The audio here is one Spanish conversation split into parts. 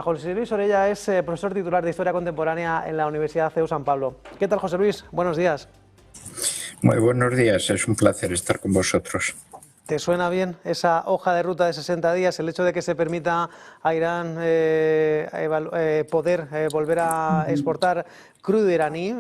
José Luis Orella es profesor titular de Historia Contemporánea en la Universidad CEU San Pablo. ¿Qué tal, José Luis? Buenos días. Muy buenos días, es un placer estar con vosotros. ¿Te suena bien esa hoja de ruta de 60 días, el hecho de que se permita a Irán poder volver a exportar crudo iraní?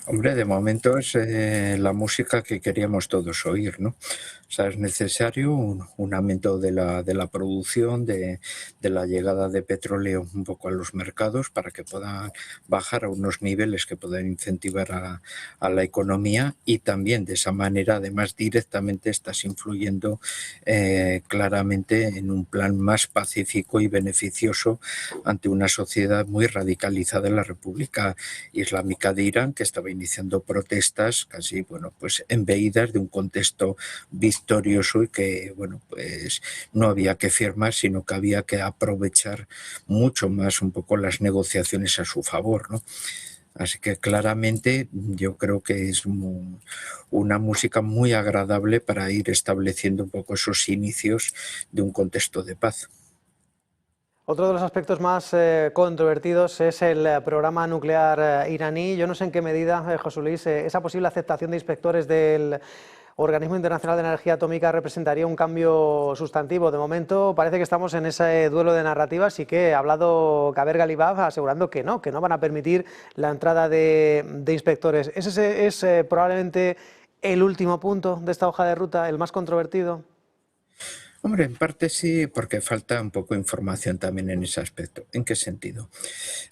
Hombre, de momento es la música que queríamos todos oír, ¿no? O sea, es necesario un aumento de la producción, de la llegada de petróleo un poco a los mercados para que puedan bajar a unos niveles que puedan incentivar a la economía, y también de esa manera, además, directamente estás influyendo claramente en un plan más pacífico y beneficioso ante una sociedad muy radicalizada en la República Islámica de Irán, que estaba iniciando protestas casi, bueno, pues embeídas de un contexto victorioso, y que, bueno, pues no había que firmar, sino que había que aprovechar mucho más un poco las negociaciones a su favor, ¿no? Así que claramente yo creo que es una música muy agradable para ir estableciendo un poco esos inicios de un contexto de paz. Otro de los aspectos más controvertidos es el programa nuclear iraní. Yo no sé en qué medida, José Luis, esa posible aceptación de inspectores del Organismo Internacional de Energía Atómica representaría un cambio sustantivo. De momento parece que estamos en ese duelo de narrativas, y que ha hablado Kaber Galibaf asegurando que no van a permitir la entrada de inspectores. ¿Ese es probablemente el último punto de esta hoja de ruta, el más controvertido? Hombre, en parte sí, porque falta un poco de información también en ese aspecto. ¿En qué sentido?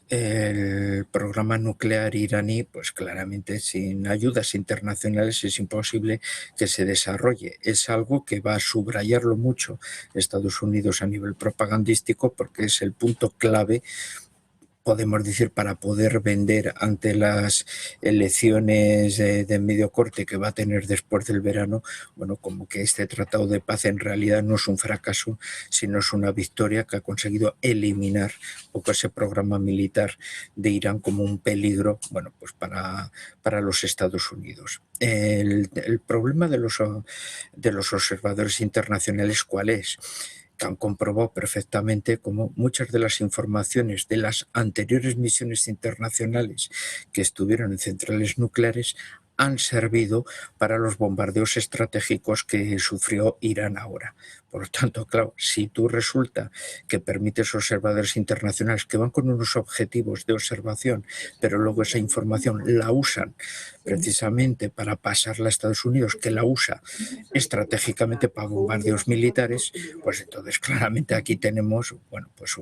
El programa nuclear iraní, pues claramente sin ayudas internacionales es imposible que se desarrolle. Es algo que va a subrayarlo mucho Estados Unidos a nivel propagandístico, porque es el punto clave, podemos decir, para poder vender ante las elecciones de medio corte que va a tener después del verano, bueno, como que este tratado de paz en realidad no es un fracaso, sino es una victoria que ha conseguido eliminar un poco ese programa militar de Irán como un peligro, bueno, pues para los Estados Unidos. El problema de los observadores internacionales, ¿cuál es? Que han comprobado perfectamente cómo muchas de las informaciones de las anteriores misiones internacionales que estuvieron en centrales nucleares han servido para los bombardeos estratégicos que sufrió Irán ahora. Por lo tanto, claro, si tú resulta que permites observadores internacionales que van con unos objetivos de observación, pero luego esa información la usan precisamente para pasarla a Estados Unidos, que la usa estratégicamente para bombardeos militares, pues entonces claramente aquí tenemos, bueno, pues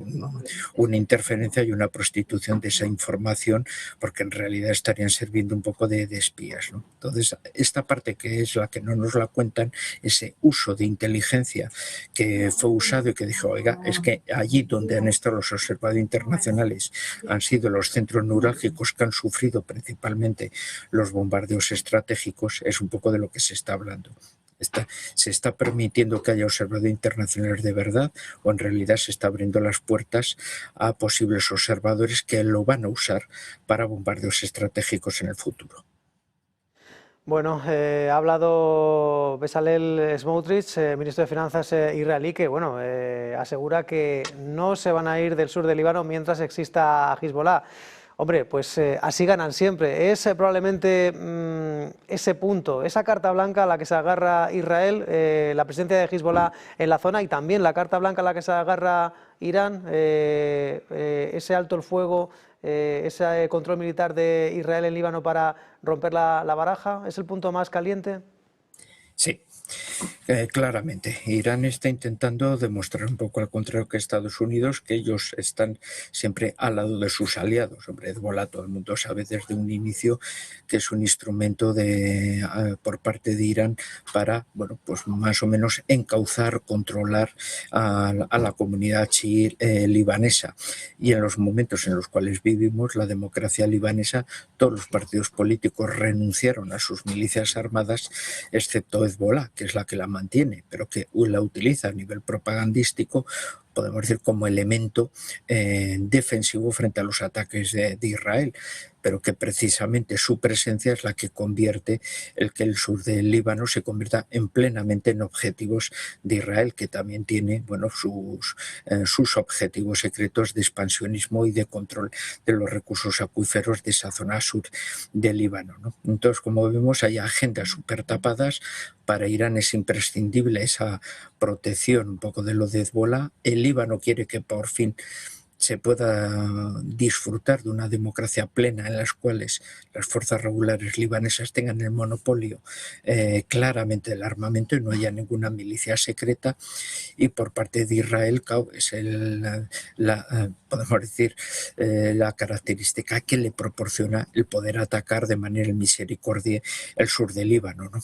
una interferencia y una prostitución de esa información, porque en realidad estarían sirviendo un poco de espías, ¿no? Entonces, esta parte, que es la que no nos la cuentan, ese uso de inteligencia que fue usado y que dijo, oiga, es que allí donde han estado los observadores internacionales han sido los centros neurálgicos que han sufrido principalmente los bombardeos estratégicos, es un poco de lo que se está hablando. ¿Se está permitiendo que haya observadores internacionales de verdad, o en realidad se está abriendo las puertas a posibles observadores que lo van a usar para bombardeos estratégicos en el futuro? Bueno, ha hablado Bezalel Smotrich, ministro de Finanzas israelí, que bueno, asegura que no se van a ir del sur del Líbano mientras exista Hezbollah. Hombre, pues así ganan siempre. Es probablemente ese punto, esa carta blanca a la que se agarra Israel, la presencia de Hezbollah en la zona, y también la carta blanca a la que se agarra Irán, ese alto el fuego, ese control militar de Israel en Líbano para romper la baraja. ¿Es el punto más caliente? Sí. Claramente, Irán está intentando demostrar un poco al contrario que Estados Unidos, que ellos están siempre al lado de sus aliados. Hombre, Hezbollah, todo el mundo sabe desde un inicio que es un instrumento por parte de Irán para, bueno, pues más o menos encauzar, controlar a la comunidad chií libanesa. Y en los momentos en los cuales vivimos, la democracia libanesa, todos los partidos políticos renunciaron a sus milicias armadas, excepto Hezbollah, que es la que la mantiene, pero que la utiliza a nivel propagandístico podemos decir, como elemento defensivo frente a los ataques de Israel, pero que precisamente su presencia es la que convierte el que el sur del Líbano se convierta plenamente en objetivos de Israel, que también tiene bueno, sus objetivos secretos de expansionismo y de control de los recursos acuíferos de esa zona sur del Líbano, ¿no? Entonces, como vemos, hay agendas súper tapadas. Para Irán es imprescindible esa protección un poco de lo de Hezbollah. El Líbano quiere que por fin se pueda disfrutar de una democracia plena en las cuales las fuerzas regulares libanesas tengan el monopolio claramente del armamento y no haya ninguna milicia secreta. Y por parte de Israel, es podemos decir, la característica que le proporciona el poder atacar de manera misericordia el sur del Líbano, ¿no?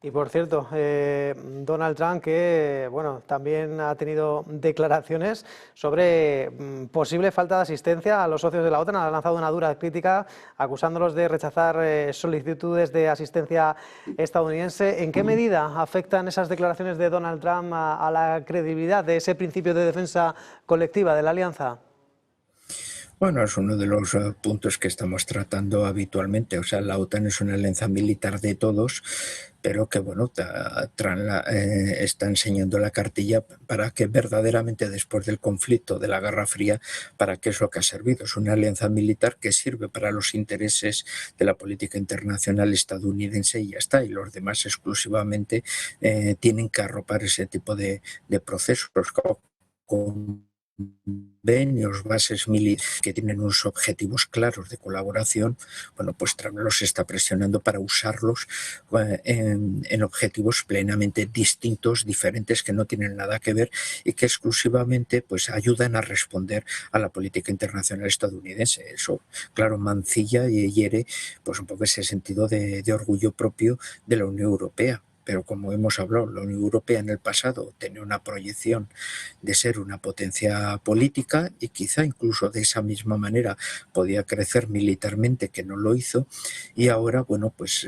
Y por cierto, Donald Trump, que bueno, también ha tenido declaraciones sobre posible falta de asistencia a los socios de la OTAN, ha lanzado una dura crítica acusándolos de rechazar solicitudes de asistencia estadounidense. ¿En qué medida afectan esas declaraciones de Donald Trump a la credibilidad de ese principio de defensa colectiva de la alianza? Bueno, es uno de los puntos que estamos tratando habitualmente. O sea, la OTAN es una alianza militar de todos, pero que, bueno, Trump está enseñando la cartilla para que verdaderamente después del conflicto de la Guerra Fría, para qué es lo que ha servido. Es una alianza militar que sirve para los intereses de la política internacional estadounidense y ya está. Y los demás exclusivamente tienen que arropar ese tipo de procesos convenios, bases militares que tienen unos objetivos claros de colaboración. Bueno, pues Trump los está presionando para usarlos en objetivos plenamente distintos, diferentes, que no tienen nada que ver y que exclusivamente pues ayudan a responder a la política internacional estadounidense. Eso, claro, mancilla y hiere pues un poco ese sentido de orgullo propio de la Unión Europea. Pero como hemos hablado, la Unión Europea en el pasado tenía una proyección de ser una potencia política y quizá incluso de esa misma manera podía crecer militarmente, que no lo hizo, y ahora, bueno, pues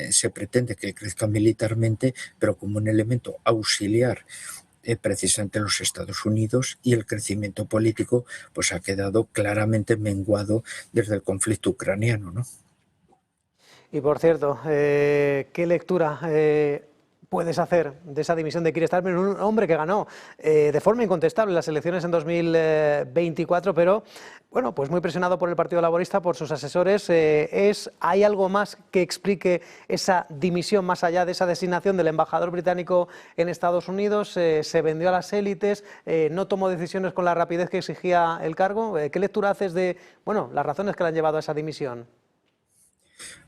se pretende que crezca militarmente, pero como un elemento auxiliar precisamente los Estados Unidos, y el crecimiento político pues ha quedado claramente menguado desde el conflicto ucraniano, ¿no? Y por cierto, ¿qué lectura puedes hacer de esa dimisión de Keir Starmer, un hombre que ganó de forma incontestable las elecciones en 2024, pero bueno, pues muy presionado por el Partido Laborista, por sus asesores? ¿Hay algo más que explique esa dimisión más allá de esa designación del embajador británico en Estados Unidos? ¿Se vendió a las élites? ¿No tomó decisiones con la rapidez que exigía el cargo? ¿Qué lectura haces de bueno, las razones que le han llevado a esa dimisión?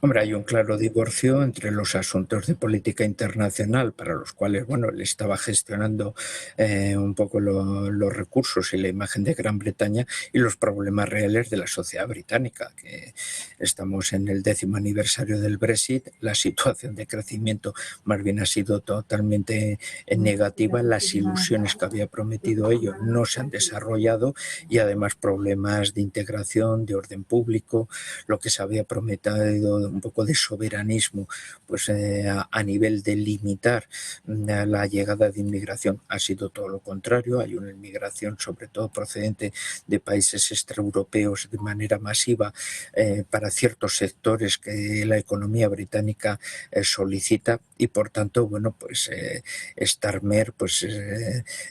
Hombre, hay un claro divorcio entre los asuntos de política internacional, para los cuales, bueno, él estaba gestionando un poco los recursos y la imagen de Gran Bretaña, y los problemas reales de la sociedad británica, que estamos en el 10º aniversario del Brexit. La situación de crecimiento más bien ha sido totalmente negativa, las ilusiones que había prometido ello no se han desarrollado, y además problemas de integración, de orden público, lo que se había prometido, un poco de soberanismo pues a nivel de limitar la llegada de inmigración, ha sido todo lo contrario. Hay una inmigración sobre todo procedente de países extraeuropeos de manera masiva para ciertos sectores que la economía británica solicita, y por tanto, bueno, pues Starmer pues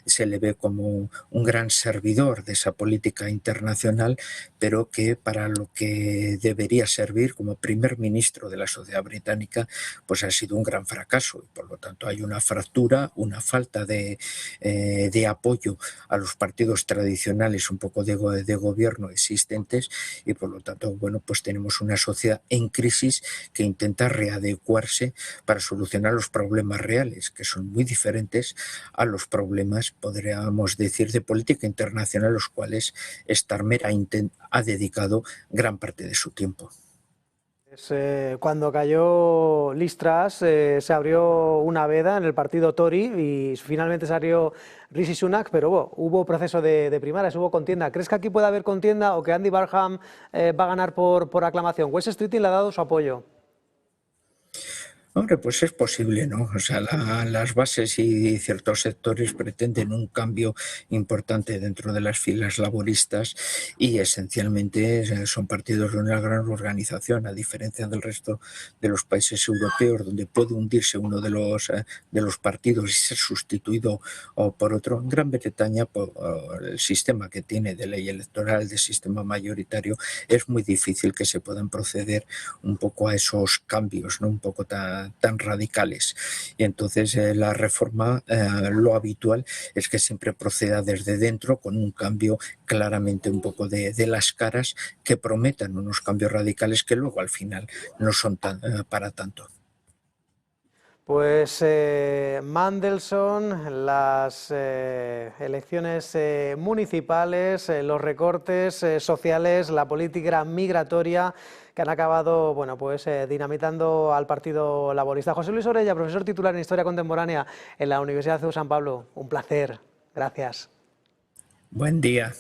se le ve como un gran servidor de esa política internacional, pero que para lo que debería servir como primer ministro de la sociedad británica pues ha sido un gran fracaso, y por lo tanto hay una fractura, una falta de apoyo a los partidos tradicionales un poco de gobierno existentes, y por lo tanto, bueno, pues tenemos una sociedad en crisis que intenta readecuarse para solucionar los problemas reales, que son muy diferentes a los problemas, podríamos decir, de política internacional, a los cuales Starmer ha dedicado gran parte de su tiempo. Cuando cayó Liz Truss, se abrió una veda en el partido Tory y finalmente salió Rishi Sunak, pero hubo proceso de primarias, hubo contienda. ¿Crees que aquí puede haber contienda o que Andy Barham va a ganar por aclamación? Wes Streeting le ha dado su apoyo. Hombre, pues es posible, ¿no? O sea, las bases y ciertos sectores pretenden un cambio importante dentro de las filas laboristas y esencialmente son partidos de una gran organización, a diferencia del resto de los países europeos, donde puede hundirse uno de los partidos y ser sustituido por otro. En Gran Bretaña, por el sistema que tiene de ley electoral, de sistema mayoritario, es muy difícil que se puedan proceder un poco a esos cambios, ¿no? Un poco tan radicales. Y entonces la reforma, lo habitual es que siempre proceda desde dentro con un cambio claramente un poco de las caras que prometan unos cambios radicales que luego al final no son para tanto. Pues Mandelson, las elecciones municipales, los recortes sociales, la política migratoria que han acabado, bueno, pues dinamitando al Partido Laborista. José Luis Orella, profesor titular en Historia Contemporánea en la Universidad de San Pablo. Un placer. Gracias. Buen día.